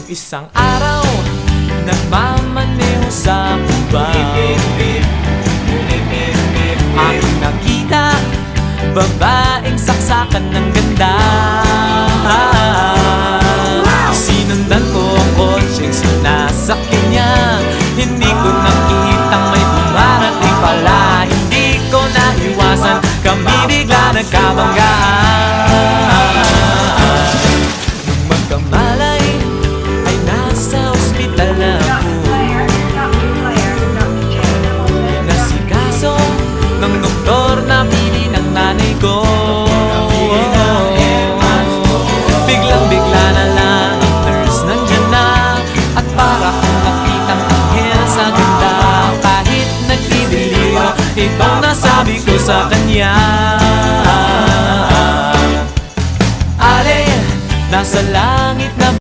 Isang araw, nagmamaneho sa Cuba, aking nakita, babaeng saksakan ng ganda. Sinundan ko ang kotseng sinasakyan niya, hindi ko nakitang may dumarating pala. Hindi ko naiwasan, kami bigla nagkabanggaan. Nung magkamalay, ay nasa ospital na ako. Nasikaso ng doktor na pili ng nanay ko. Biglang-bigla na lang ang nurse nandyan na, at para kong nakitang anghel sa ganda. Kahit nagdidiliro, itong nasabi ko sa kanya. Ale, nasa